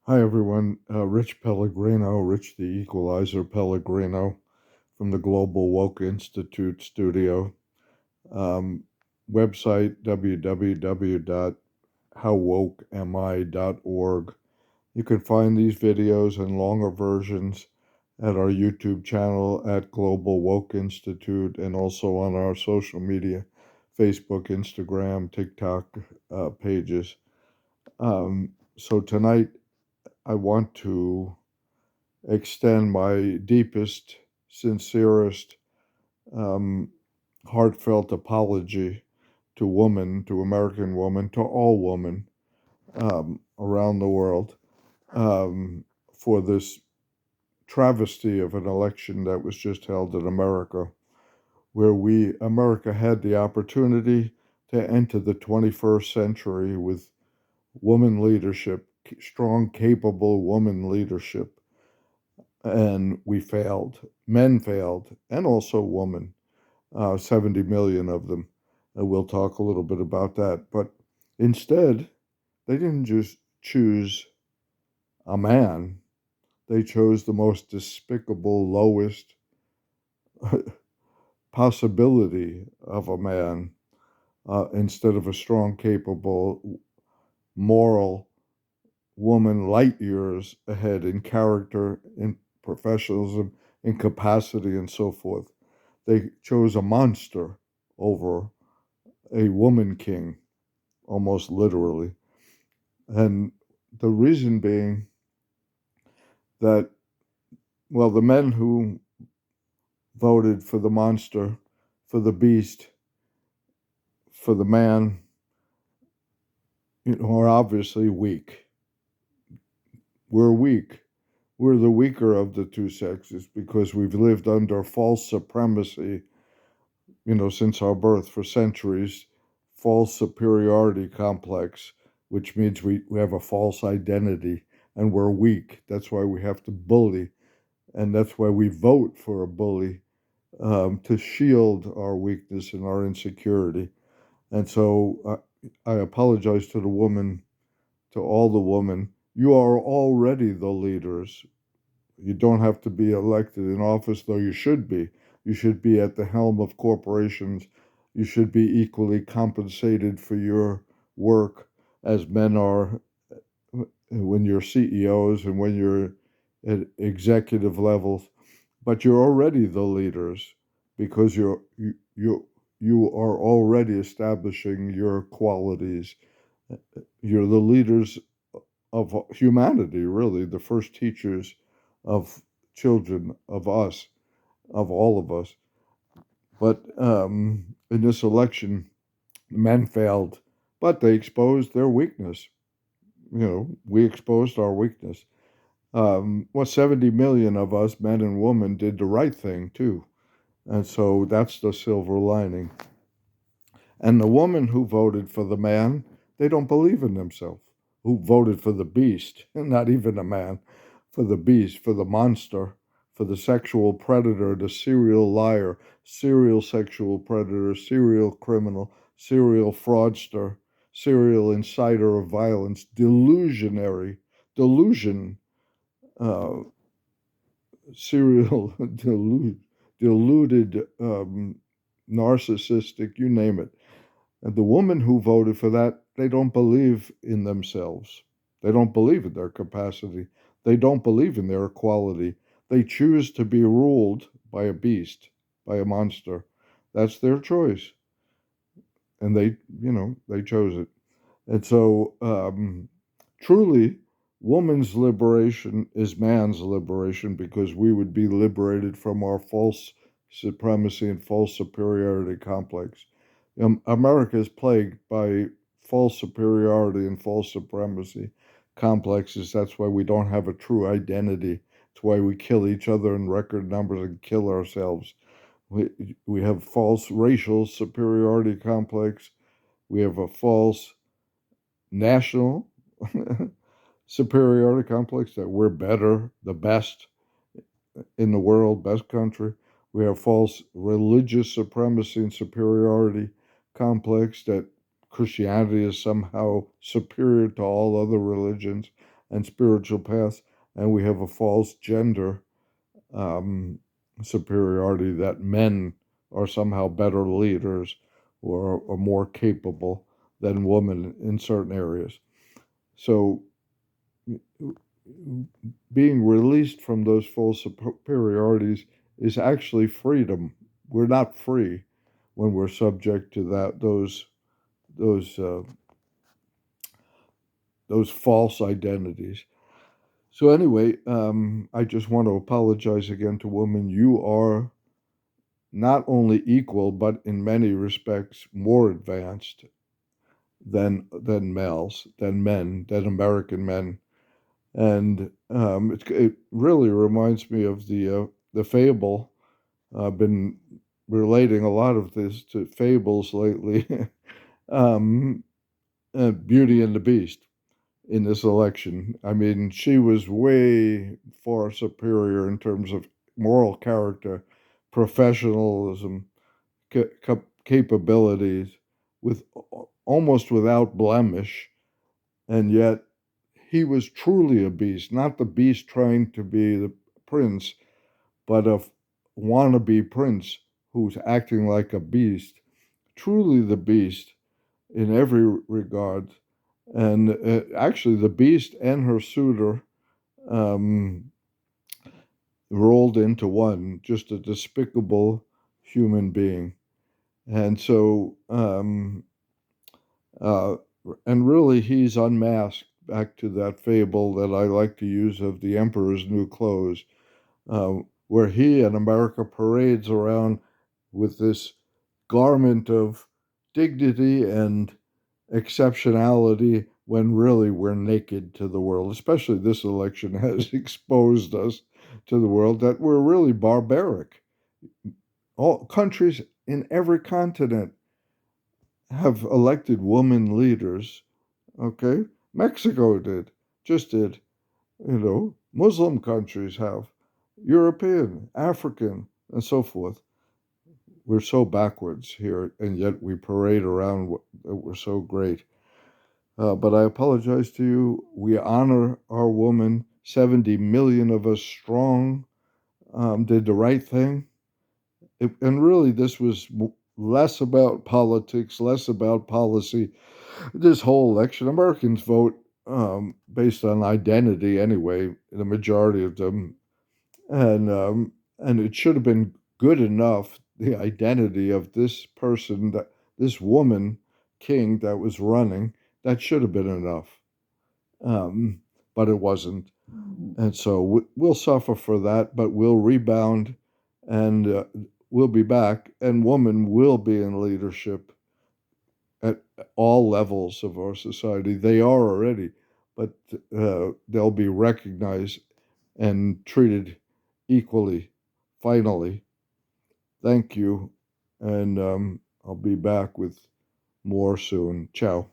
Hi, everyone. Rich Pellegrino, Rich the Equalizer Pellegrino from the Global Woke Institute studio. Um, Website www.howwokemi.org. You can find these videos and longer versions at our YouTube channel at Global Woke Institute and also on our social media Facebook, Instagram, TikTok pages. So tonight, I want to extend my deepest, sincerest, um, heartfelt apology to women, to American women, to all women around the world for this travesty of an election that was just held in America, where America had the opportunity to enter the 21st century with woman leadership, strong, capable woman leadership, and we failed. Men failed, and also women, 70 million of them. We'll talk a little bit about that. But instead, they didn't just choose a man, they chose the most despicable, lowest possibility of a man instead of a strong, capable, moral woman light years ahead in character, in professionalism, in capacity, and so forth. They chose a monster over a woman king, almost literally. And the reason being that, well, the men who voted for the monster, for the beast, for the man, are obviously weak. We're weak. We're the weaker of the two sexes because we've lived under false supremacy, since our birth for centuries, false superiority complex, which means we have a false identity and we're weak. That's why we have to bully. And that's why we vote for a bully to shield our weakness and our insecurity. And so I apologize to the woman, to all the women. You are already the leaders. You don't have to be elected in office, though you should be. You should be at the helm of corporations. You should be equally compensated for your work as men are when you're CEOs and when you're at executive levels. But you're already the leaders because you are already establishing your qualities. You're the leaders of humanity, really, the first teachers of children, of us, of all of us. But in this election, men failed, but they exposed their weakness. We exposed our weakness. 70 million of us, men and women, did the right thing too. And so that's the silver lining. And the woman who voted for the man, they don't believe in themselves. Who voted for the beast, not even a man, for the beast, for the monster, for the sexual predator, the serial liar, serial sexual predator, serial criminal, serial fraudster, serial inciter of violence, delusion, uh, serial deluded, narcissistic, you name it. And the woman who voted for that, they don't believe in themselves. They don't believe in their capacity. They don't believe in their equality. They choose to be ruled by a beast, by a monster. That's their choice. And they chose it. And so, truly, woman's liberation is man's liberation because we would be liberated from our false supremacy and false superiority complex. America is plagued by false superiority and false supremacy complexes. That's why we don't have a true identity. It's why we kill each other in record numbers and kill ourselves. We have false racial superiority complex. We have a false national superiority complex that we're better, the best in the world, best country. We have false religious supremacy and superiority complex that Christianity is somehow superior to all other religions. and spiritual paths, and we have a false gender um, superiority that men are somehow better leaders or more capable than women in certain areas. So being released from those false superiorities is actually freedom. We're not free when we're subject to those uh, those false identities. So anyway, I just want to apologize again to women. You are not only equal, but in many respects more advanced than males, than men, than American men. And it really reminds me of the fable. I've been relating a lot of this to fables lately. um, Beauty and the Beast in this election. I mean, she was way far superior in terms of moral character, professionalism, capabilities, with almost without blemish, and yet he was truly a beast, not the beast trying to be the prince, but a wannabe prince who's acting like a beast, truly the beast in every regard. And actually, the beast and her suitor um, rolled into one, just a despicable human being. And so, uh, and really, he's unmasked back to that fable that I like to use of the Emperor's New Clothes, where he and America parades around with this garment of dignity and exceptionality when really we're naked to the world. Especially this election has exposed us to the world that we're really barbaric. All countries in every continent have elected women leaders. Okay, Mexico just did. Muslim countries have, European, African, and so forth. We're so backwards here, and yet we parade around that we're so great. But I apologize to you. We honor our woman, 70 million of us strong, did the right thing. And really, this was less about politics, less about policy. This whole election, Americans vote based on identity anyway, the majority of them. And it should have been good enough, the identity of this person, that this woman king that was running, that should have been enough. But it wasn't. And so we'll suffer for that, but we'll rebound, and we'll be back. And women will be in leadership at all levels of our society. They are already, but they'll be recognized and treated equally, finally. Thank you. And I'll be back with more soon. Ciao.